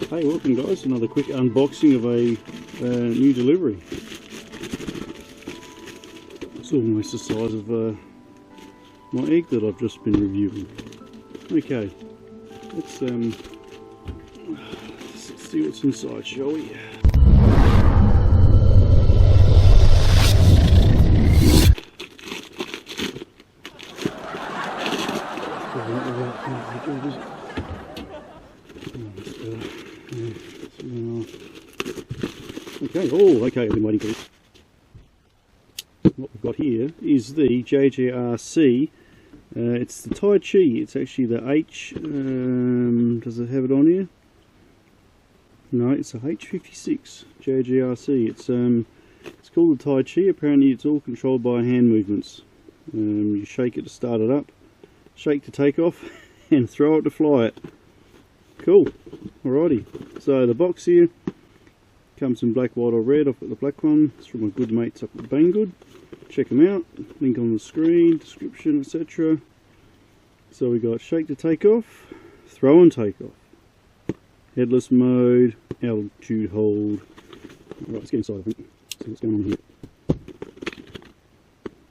Hey, welcome guys, another quick unboxing of a new delivery. It's almost the size of my egg that I've just been reviewing. Okay, let's see what's inside, shall we? Okay, okay, I've been waiting for this. What we've got here is the JJRC. It's the TaiChi. It's actually the H. Does it have it on here? No, it's a H56 JJRC. It's called the TaiChi. Apparently, it's all controlled by hand movements. You shake it to start it up, shake to take off, and throw it to fly it. Cool. Alrighty. So the box here comes in black, white or red. I've got the black one. It's from my good mates up at Banggood. Check them out. Link on the screen, description, etc. So we got shake to take off, throw and take off, headless mode, altitude hold. Right, let's get inside, I think. See what's going on here.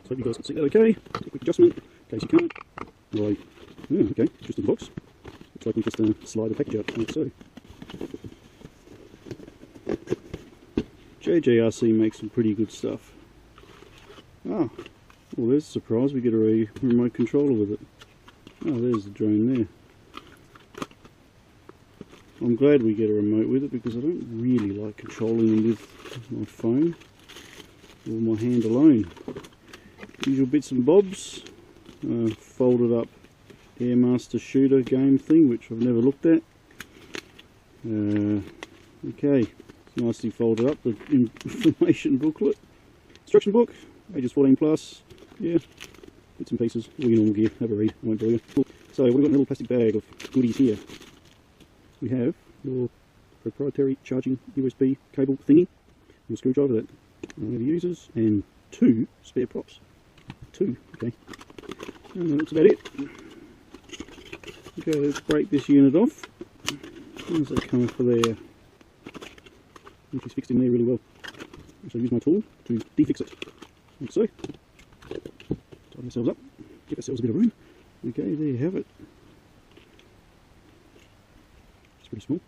So hope you guys can see that okay. Quick adjustment, in case you can't. Right. Yeah, okay, just in the box. Looks like we just slide the package out, like so. JJRC makes some pretty good stuff. Ah, well there's a surprise, we get a remote controller with it. Oh, there's the drone there. I'm glad we get a remote with it because I don't really like controlling them with my phone or my hand alone. Usual bits and bobs, folded up Airmaster shooter game thing which I've never looked at. Okay, it's nicely folded up, the information booklet, instruction book, ages 14 plus, yeah, bits and pieces, all your normal gear, have a read, I won't bore you. Cool. So we've got a little plastic bag of goodies here. We have your proprietary charging USB cable thingy, your screwdriver that one of the users, and 2 spare props. 2, okay. And that's about it. Okay, let's break this unit off. How's that coming for there? It's fixed in there really well. So use my tool to defix it. Like so. Tighten ourselves up, give ourselves a bit of room. Okay, there you have it. It's pretty small.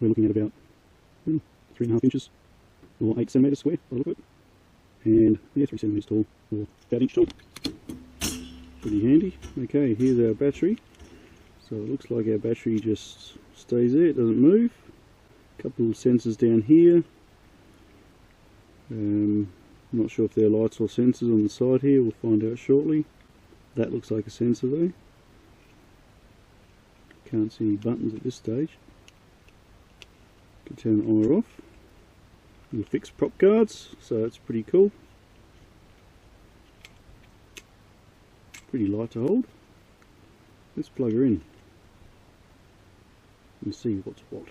We're looking at about 3.5 inches or 8 centimetres square by the look of it. And yeah, 3 centimetres tall or about inch tall. Pretty handy. Okay, here's our battery. So it looks like our battery just stays there, it doesn't move. A couple of sensors down here. Not sure if they're lights or sensors on the side here, we'll find out shortly. That looks like a sensor though. Can't see any buttons at this stage. Can turn it on or off. Little fixed prop guards, so that's pretty cool. Pretty light to hold. Let's plug her in and see what's what.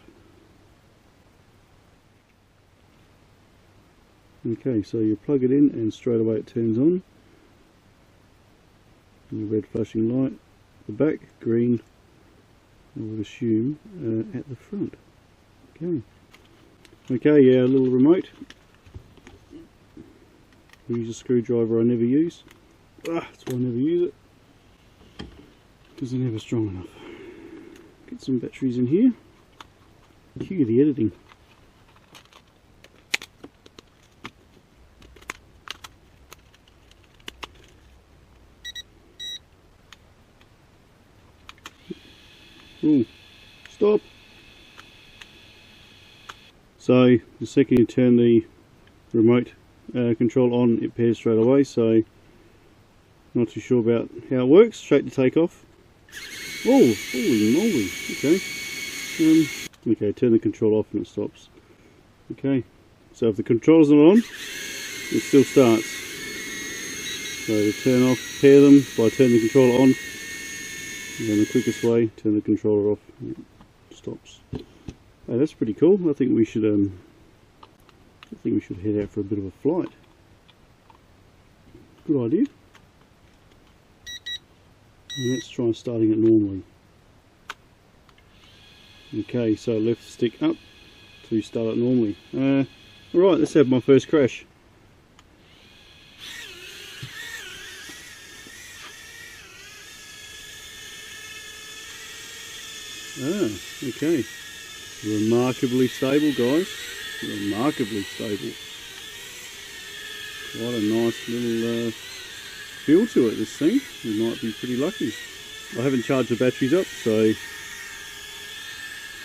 Okay, so you plug it in and straight away it turns on. And the red flashing light at the back, green I would assume at the front. Okay. Okay, yeah, a little remote. I use a screwdriver I never use. That's why I never use it. Because they're never strong enough. Get some batteries in here. Cue the editing. Ooh, stop! So the second you turn the remote control on, it pairs straight away, so not too sure about how it works. Straight to take off. Oh, holy moly, okay. Okay, turn the control off and it stops. Okay, so if the control's not on, it still starts. So to turn off, pair them by turning the controller on, and then the quickest way, turn the controller off, and it stops. Oh, that's pretty cool. I think we should head out for a bit of a flight. Good idea. And let's try starting it normally. Okay, so left stick up to start it normally. Alright, let's have my first crash. Okay. Remarkably stable, guys. Remarkably stable. Quite a nice little feel to it, this thing. We might be pretty lucky. I haven't charged the batteries up, so I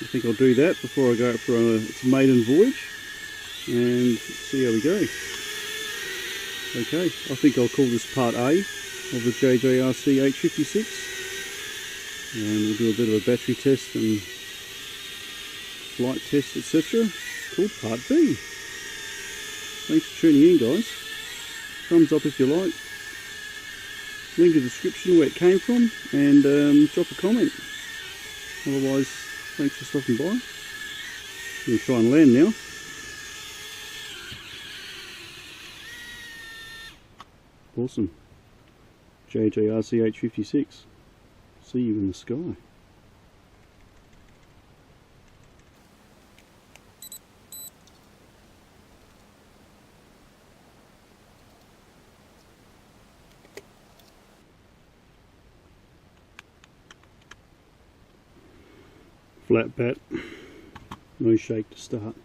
think I'll do that before I go out for its maiden voyage and see how we go. Okay, I think I'll call this part A of the JJRC H56. And we'll do a bit of a battery test and flight test, etc. called Part B. Thanks for tuning in, guys. Thumbs up if you like. Link in the description where it came from, and drop a comment. Otherwise, thanks for stopping by. We'll try and land now. Awesome. JJRC H56. See you in the sky. Flat bat, no shake to start.